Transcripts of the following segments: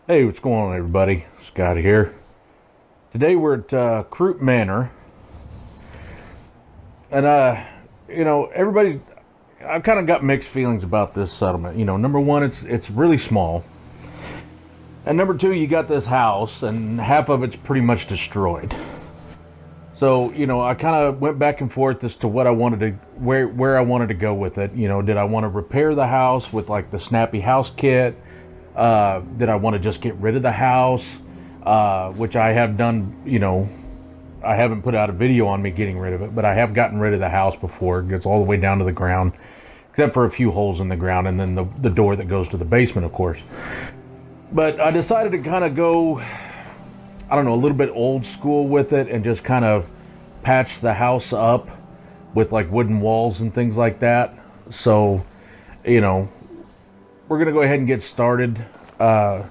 Hey, what's going on, everybody? Scott here. Today we're at Croup Manor, and everybody's. I've kind of got mixed feelings about this settlement. Number one, it's really small, and number two, you got this house, and half of it's pretty much destroyed. So, I kind of went back and forth as to what I wanted to, where I wanted to go with it. Did I want to repair the house with like the snappy house kit? Did I want to just get rid of the house? Which I have done, I haven't put out a video on me getting rid of it, but I have gotten rid of the house before. It gets all the way down to the ground, except for a few holes in the ground, and then the door that goes to the basement, of course. But I decided to kind of go, I don't know, a little bit old school with it and just kind of patch the house up with like wooden walls and things like that. So, we're going to go ahead and get started. I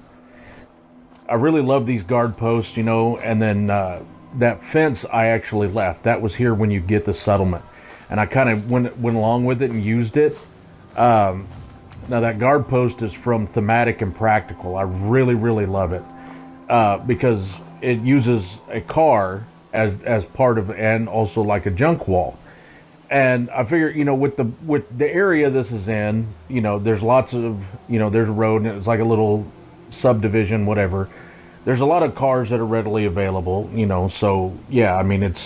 really love these guard posts, and then that fence I actually left. That was here when you get the settlement. And I kind of went along with it and used it. Now that guard post is from Thematic and Practical. I really, really love it because it uses a car as part of, and also like a junk wall. And I figure, with the area this is in, there's lots of, there's a road and it's like a little subdivision, whatever. There's a lot of cars that are readily available, so yeah, I mean, it's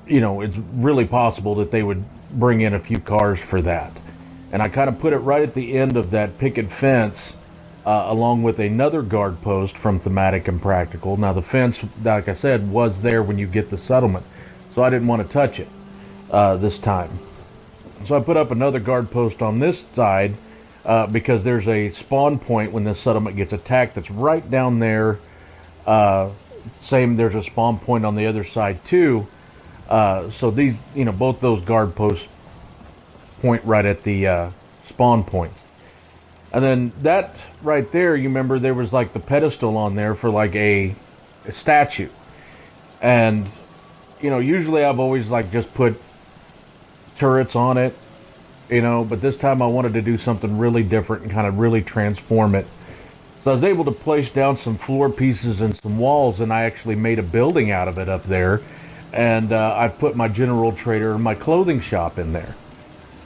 really possible that they would bring in a few cars for that. And I kind of put it right at the end of that picket fence, along with another guard post from Thematic and Practical. Now the fence, like I said, was there when you get the settlement, so I didn't want to touch it this time. So I put up another guard post on this side because there's a spawn point when this settlement gets attacked that's right down there. Same, there's a spawn point on the other side too. So these, both those guard posts point right at the spawn point. And then that right there, you remember there was like the pedestal on there for like a statue. And, usually I've always like just put turrets on it, but this time I wanted to do something really different and kind of really transform it. So I was able to place down some floor pieces and some walls, and I actually made a building out of it up there. And I put my general trader and my clothing shop in there.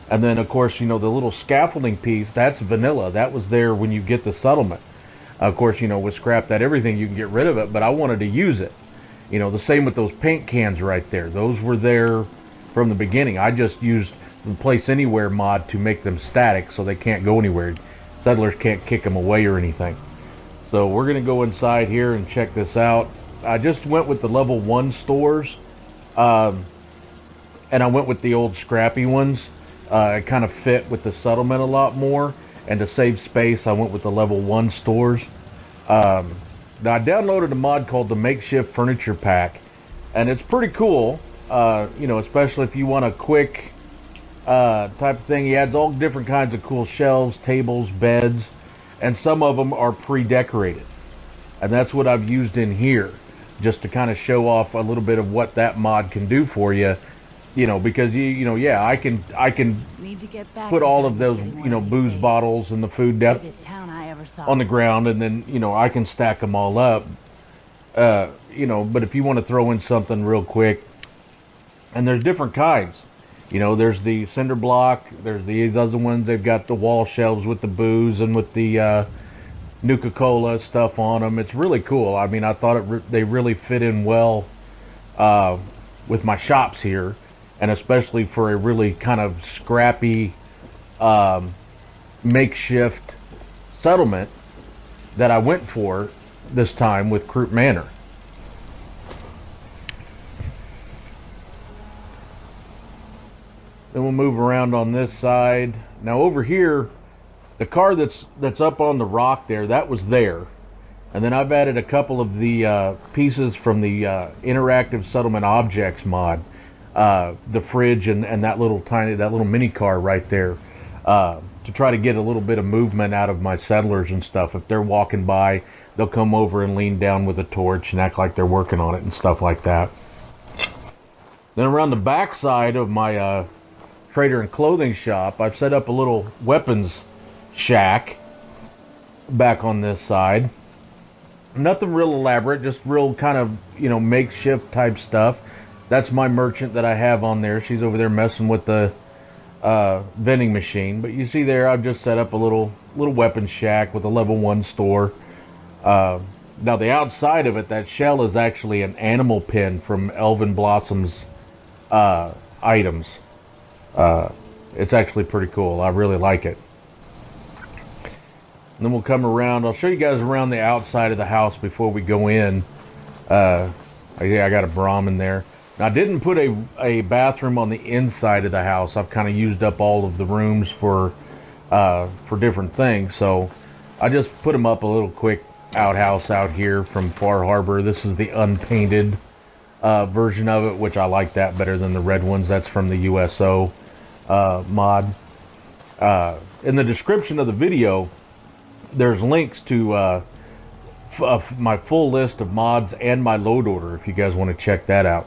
And then, of course, the little scaffolding piece, that's vanilla. That was there when you get the settlement. Of course, with scrap that everything, you can get rid of it, but I wanted to use it. The same with those paint cans right there. Those were there from the beginning. I just used the Place Anywhere mod to make them static so they can't go anywhere. Settlers can't kick them away or anything. So we're going to go inside here and check this out. I just went with the level 1 stores. And I went with the old scrappy ones. It kind of fit with the settlement a lot more, and to save space I went with the level 1 stores. Now I downloaded a mod called the Makeshift Furniture Pack, and it's pretty cool, especially if you want a quick type of thing. He adds all different kinds of cool shelves, tables, beds, and some of them are pre-decorated, and that's what I've used in here, just to kind of show off a little bit of what that mod can do for you. Because yeah, I can put all of those, booze bottles and the food down on the ground, and then, I can stack them all up. But if you want to throw in something real quick, and there's different kinds, there's the cinder block, there's these other ones, they've got the wall shelves with the booze and with the Nuka-Cola stuff on them. It's really cool. I mean, I thought they really fit in well with my shops here. And especially for a really kind of scrappy makeshift settlement that I went for this time with Croup Manor. Then we'll move around on this side. Now over here, the car that's up on the rock there, that was there. And then I've added a couple of the pieces from the Interactive Settlement Objects mod. The fridge and that little mini car right there, to try to get a little bit of movement out of my settlers and stuff. If they're walking by, they'll come over and lean down with a torch and act like they're working on it and stuff like that. Then around the back side of my trader and clothing shop, I've set up a little weapons shack back on this side. Nothing real elaborate, just real kind of, makeshift type stuff. That's my merchant that I have on there. She's over there messing with the vending machine. But you see there, I've just set up a little weapon shack with a level 1 store. Now the outside of it, that shell is actually an animal pen from Elvin Blossom's items. It's actually pretty cool. I really like it. And then we'll come around. I'll show you guys around the outside of the house before we go in. Yeah, I got a Brahmin there. Now, I didn't put a bathroom on the inside of the house. I've kind of used up all of the rooms for different things. So I just put them up a little quick outhouse out here from Far Harbor. This is the unpainted version of it, which I like that better than the red ones. That's from the USO mod. In the description of the video, there's links to my full list of mods and my load order if you guys want to check that out.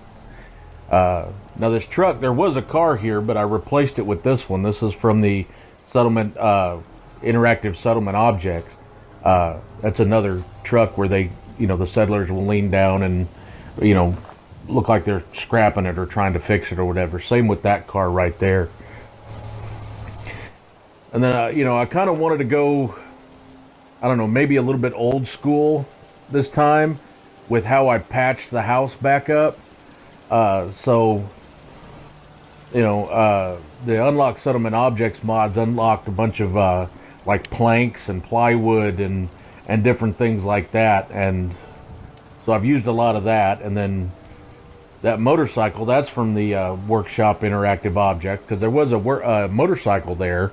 Now this truck, there was a car here, but I replaced it with this one. This is from the settlement, interactive settlement objects. That's another truck where they, the settlers will lean down and, look like they're scrapping it or trying to fix it or whatever. Same with that car right there. And then, I kind of wanted to go, I don't know, maybe a little bit old school this time with how I patched the house back up. So, the Unlock Settlement Objects mods unlocked a bunch of like planks and plywood and different things like that. And so I've used a lot of that. And then that motorcycle, that's from the Workshop Interactive Object, because there was a motorcycle there,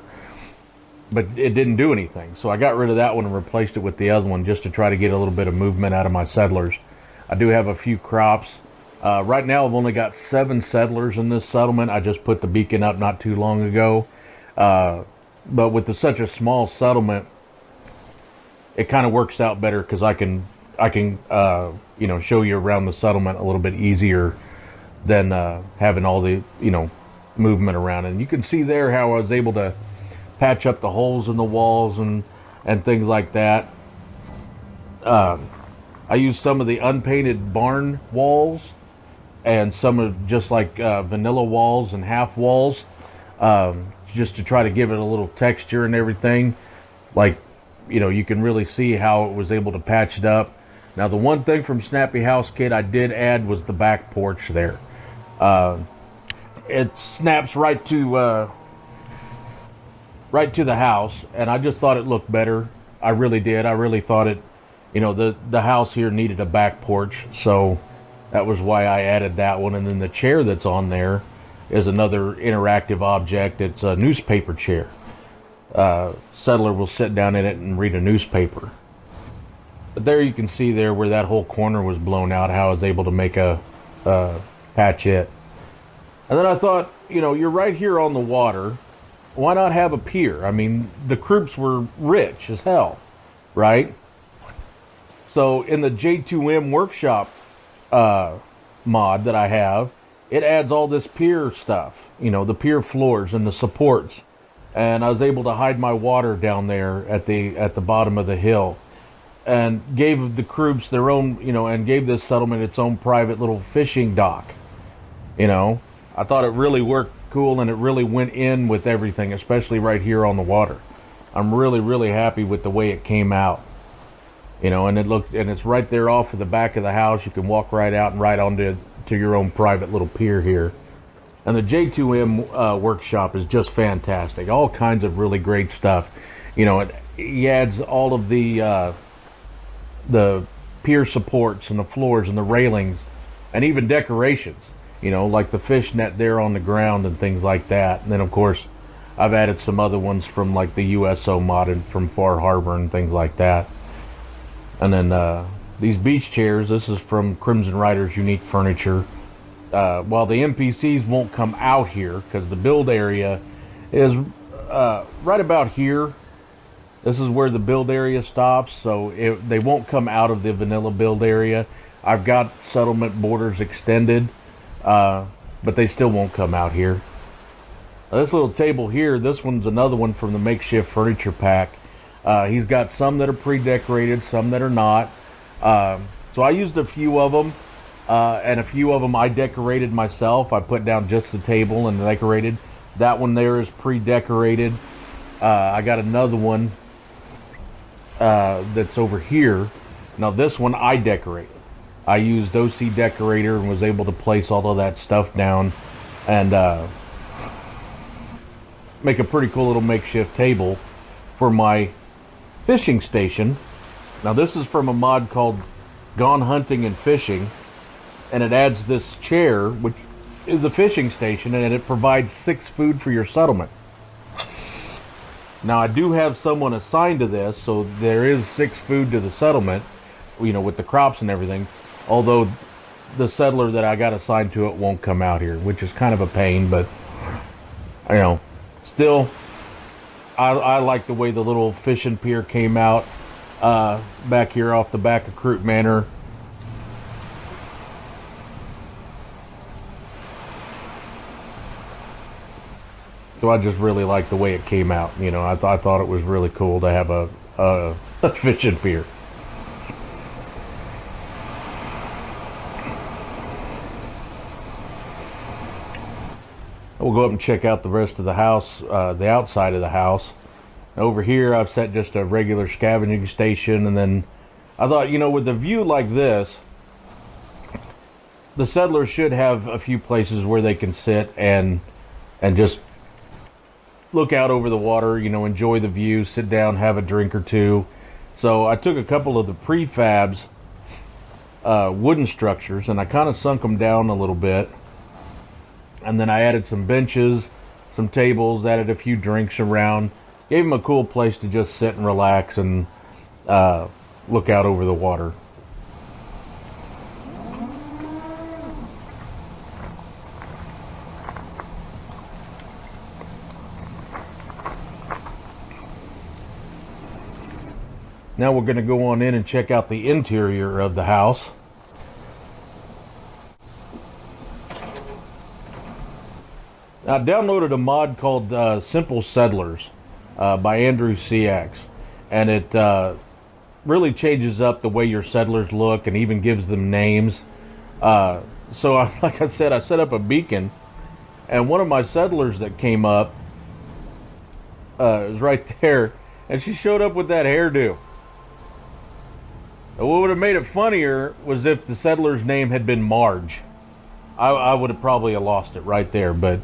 but it didn't do anything. So I got rid of that one and replaced it with the other one just to try to get a little bit of movement out of my settlers. I do have a few crops. Right now I've only got 7 settlers in this settlement. I just put the beacon up not too long ago. But with such a small settlement, it kind of works out better because I can show you around the settlement a little bit easier than having all the, movement around. And you can see there how I was able to patch up the holes in the walls and things like that. I used some of the unpainted barn walls and some of just like vanilla walls and half walls, just to try to give it a little texture and everything. Like, you can really see how it was able to patch it up. Now, the one thing from Snappy House Kit I did add was the back porch there. It snaps right to the house, and I just thought it looked better. I really did. I really thought it, the house here needed a back porch, so that was why I added that one. And then the chair that's on there is another interactive object. It's a newspaper chair. Settler will sit down in it and read a newspaper. But there you can see there where that whole corner was blown out, how I was able to make a patch it. And then I thought, you're right here on the water. Why not have a pier? I mean, the Croups were rich as hell, right? So in the J2M Workshop mod that I have, it adds all this pier stuff, the pier floors and the supports. And I was able to hide my water down there at the bottom of the hill, and gave the Croups their own, and gave this settlement its own private little fishing dock. I thought it really worked cool, and it really went in with everything, especially right here on the water. I'm really, really happy with the way it came out. And it's right there off of the back of the house. You can walk right out and right onto your own private little pier here. And the J2M workshop is just fantastic. All kinds of really great stuff. He adds all of the pier supports and the floors and the railings and even decorations. Like the fish net there on the ground and things like that. And then, of course, I've added some other ones from like the USO modded from Far Harbor and things like that. And then these beach chairs, this is from Crimson Rider's Unique Furniture. While the NPCs won't come out here because the build area is right about here. This is where the build area stops, so they won't come out of the vanilla build area. I've got settlement borders extended, but they still won't come out here. Now, this little table here, this one's another one from the makeshift furniture pack. He's got some that are pre-decorated, some that are not. So I used a few of them, and a few of them I decorated myself. I put down just the table and decorated. That one there is pre-decorated. I got another one that's over here. Now this one I decorated. I used OC Decorator and was able to place all of that stuff down and make a pretty cool little makeshift table for my fishing station. Now this is from a mod called Gone Hunting and Fishing, and it adds this chair, which is a fishing station, and it provides 6 food for your settlement. Now I do have someone assigned to this, so there is 6 food to the settlement, you know, with the crops and everything, although the settler that I got assigned to it won't come out here, which is kind of a pain, but you know, still I like the way the little fishing pier came out back here off the back of Croup Manor. So I just really like the way it came out. You know, I thought it was really cool to have a fishing pier. We'll go up and check out the rest of the house, the outside of the house. Over here I've set just a regular scavenging station, and then I thought, you know, with a view like this, the settlers should have a few places where they can sit and just look out over the water, you know, enjoy the view, sit down, have a drink or two. So I took a couple of the prefabs wooden structures and I kind of sunk them down a little bit. And then I added some benches, some tables, added a few drinks around. Gave them a cool place to just sit and relax and look out over the water. Now we're going to go on in and check out the interior of the house. I downloaded a mod called Simple Settlers by Andrew CX, and it really changes up the way your settlers look and even gives them names. So like I said, I set up a beacon, and one of my settlers that came up is right there, and she showed up with that hairdo. What would have made it funnier was if the settler's name had been Marge. I would have probably lost it right there, but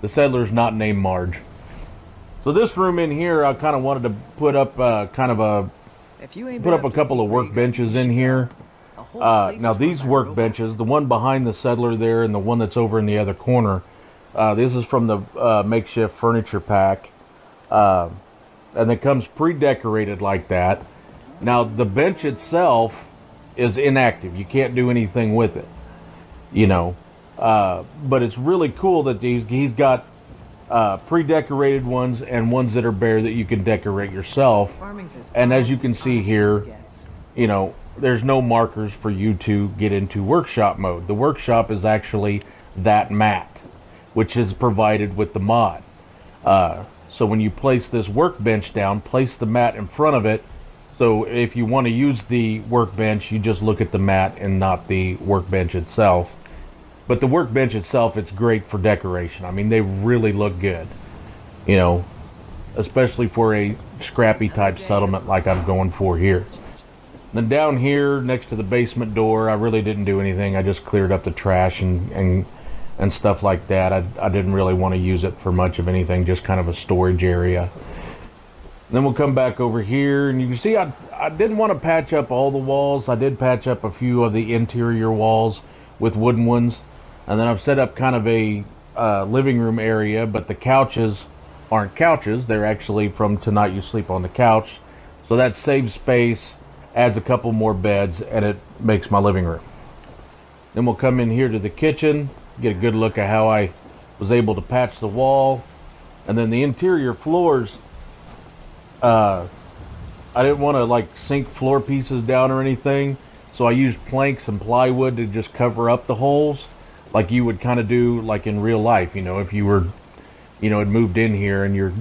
the settler's not named Marge. So this room in here, I kind of wanted to put up a couple of workbenches in here. Now these workbenches, the one behind the settler there and the one that's over in the other corner, this is from the makeshift furniture pack, and it comes pre-decorated like that. Now the bench itself is inactive. You can't do anything with it, you know. But it's really cool that he's got pre-decorated ones and ones that are bare that you can decorate yourself. And as you can see here, you know, there's no markers for you to get into workshop mode. The workshop is actually that mat, which is provided with the mod. So when you place this workbench down, place the mat in front of it. So if you want to use the workbench, you just look at the mat and not the workbench itself. But the workbench itself, it's great for decoration. I mean, they really look good, you know, especially for a scrappy type settlement like I'm going for here. Then down here next to the basement door, I really didn't do anything. I just cleared up the trash and stuff like that. I didn't really want to use it for much of anything, just kind of a storage area. Then we'll come back over here, and you can see I didn't want to patch up all the walls. I did patch up a few of the interior walls with wooden ones. And then I've set up kind of a living room area, but the couches aren't couches. They're actually from Tonight You Sleep on the Couch. So that saves space, adds a couple more beds, and it makes my living room. Then we'll come in here to the kitchen, get a good look at how I was able to patch the wall. And then the interior floors, I didn't want to like sink floor pieces down or anything. So I used planks and plywood to just cover up the holes, like you would kind of do like in real life, you know, if you were, you know, had moved in here and you're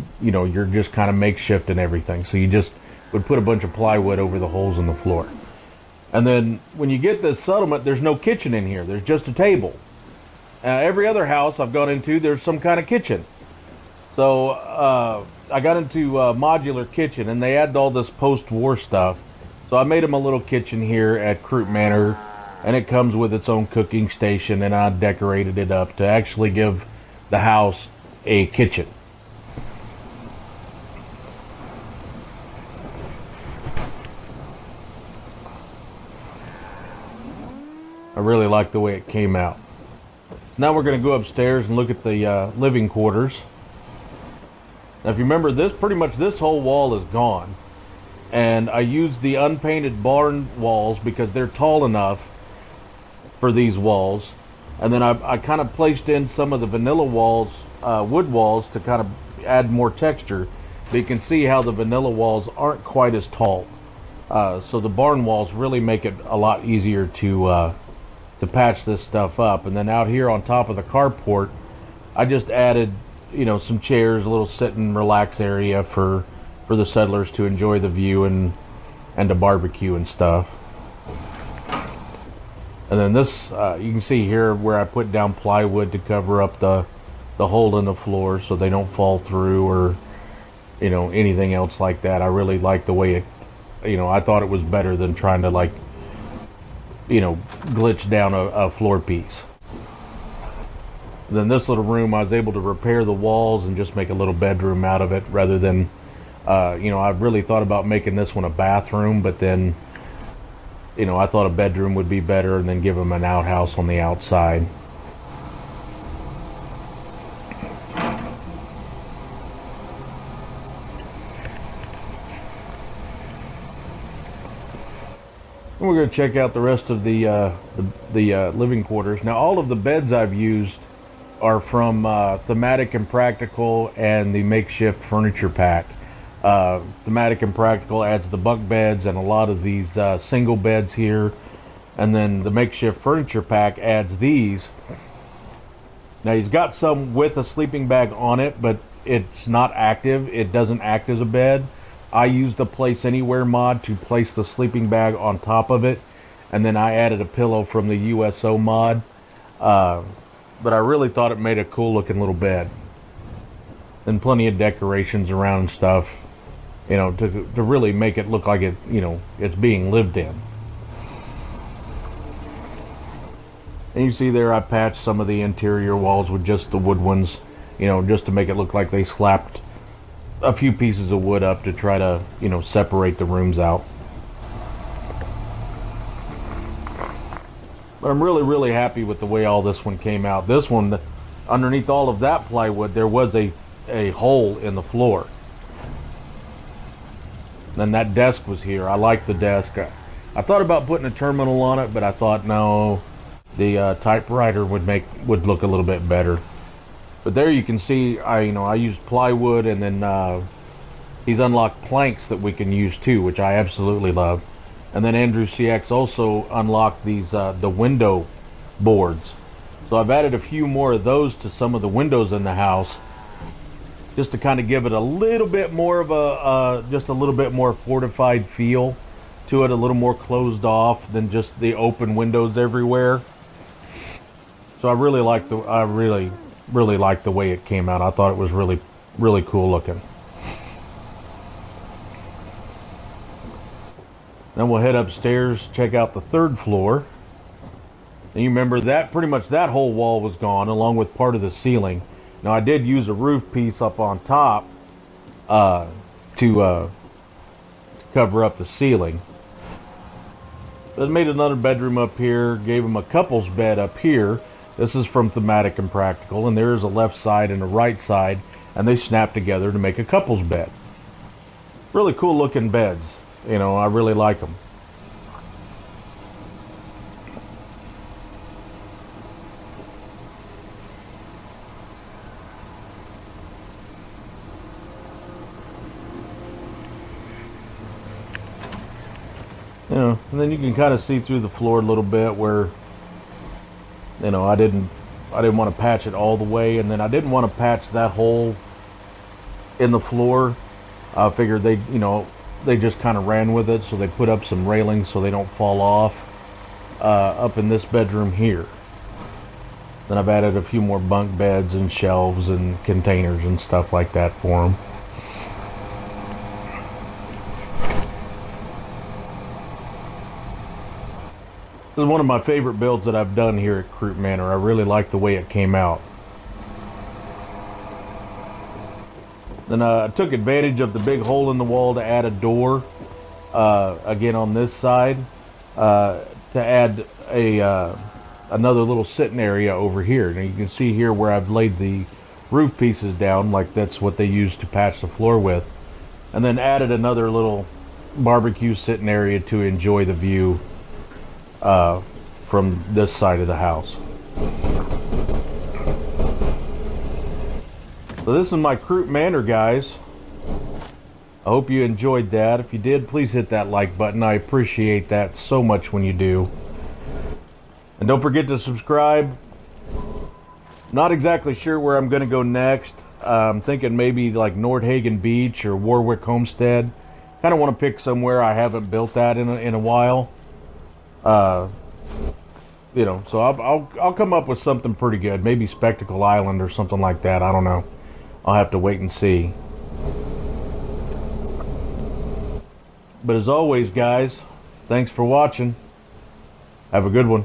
just kind of makeshift and everything. So you just would put a bunch of plywood over the holes in the floor. And then when you get this settlement, there's no kitchen in here. There's just a table. Every other house I've gone into, there's some kind of kitchen. So I got into modular kitchen, and they added all this post-war stuff. So I made them a little kitchen here at Croup Manor, and it comes with its own cooking station, and I decorated it up to actually give the house a kitchen. I really like the way it came out. Now we're going to go upstairs and look at the living quarters. Now if you remember, pretty much this whole wall is gone. And I used the unpainted barn walls because they're tall enough for these walls. And then I kind of placed in some of the vanilla walls, wood walls, to kind of add more texture. But you can see how the vanilla walls aren't quite as tall. So the barn walls really make it a lot easier to patch this stuff up. And then out here on top of the carport, I just added, you know, some chairs, a little sit and relax area for the settlers to enjoy the view and to barbecue and stuff. And then this, you can see here where I put down plywood to cover up the hole in the floor so they don't fall through or, you know, anything else like that. I really like the way it, you know, I thought it was better than trying to, like, you know, glitch down a floor piece. Then this little room, I was able to repair the walls and just make a little bedroom out of it rather than, you know, I really thought about making this one a bathroom, but then, you know, I thought a bedroom would be better and then give them an outhouse on the outside. And we're going to check out the rest of the living quarters. Now, all of the beds I've used are from Thematic and Practical and the Makeshift Furniture Pack. Thematic and Practical adds the bunk beds and a lot of these single beds here, and then the Makeshift Furniture Pack adds these. Now he's got some with a sleeping bag on it, but it's not active. It doesn't act as a bed. I used the Place Anywhere mod to place the sleeping bag on top of it, and then I added a pillow from the USO mod. But I really thought it made a cool looking little bed. And plenty of decorations around and stuff, you know, to really make it look like it, you know, it's being lived in. And you see there I patched some of the interior walls with just the wood ones, you know, just to make it look like they slapped a few pieces of wood up to try to, you know, separate the rooms out. But I'm really happy with the way all this one came out. This one, underneath all of that plywood, there was a hole in the floor. Then that desk was here. I like the desk. I thought about putting a terminal on it, but I thought no, the typewriter would look a little bit better. But there you can see, I used plywood, and then he's unlocked planks that we can use too, which I absolutely love. And then Andrew CX also unlocked these the window boards. So I've added a few more of those to some of the windows in the house, just to kind of give it a little bit more of a just a little bit more fortified feel to it, a little more closed off than just the open windows everywhere. So I really like really liked the way it came out. I thought it was really cool looking. Then we'll head upstairs, check out the third floor. And you remember that pretty much that whole wall was gone, along with part of the ceiling. Now I did use a roof piece up on top to cover up the ceiling. But I made another bedroom up here, gave him a couple's bed up here. This is from Thematic and Practical, and there is a left side and a right side, and they snap together to make a couple's bed. Really cool looking beds. You know, I really like them. You know, and then you can kind of see through the floor a little bit where, you know, I didn't want to patch it all the way, and then I didn't want to patch that hole in the floor. I figured they, you know, they just kind of ran with it, so they put up some railings so they don't fall off up in this bedroom here. Then I've added a few more bunk beds and shelves and containers and stuff like that for them. This is one of my favorite builds that I've done here at Croup Manor. I really like the way it came out. Then I took advantage of the big hole in the wall to add a door, again on this side, to add another little sitting area over here. Now you can see here where I've laid the roof pieces down, like that's what they use to patch the floor with, and then added another little barbecue sitting area to enjoy the view from this side of the house. So this is my Croup Manor, guys. I hope you enjoyed that. If you did, please hit that like button. I appreciate that so much when you do. And don't forget to subscribe. Not exactly sure where I'm going to go next. I'm thinking maybe like Nordhagen Beach or Warwick Homestead. Kind of want to pick somewhere I haven't built that in a while. You know, so I'll come up with something pretty good. Maybe Spectacle Island or something like that. I don't know. I'll have to wait and see. But as always, guys, thanks for watching. Have a good one.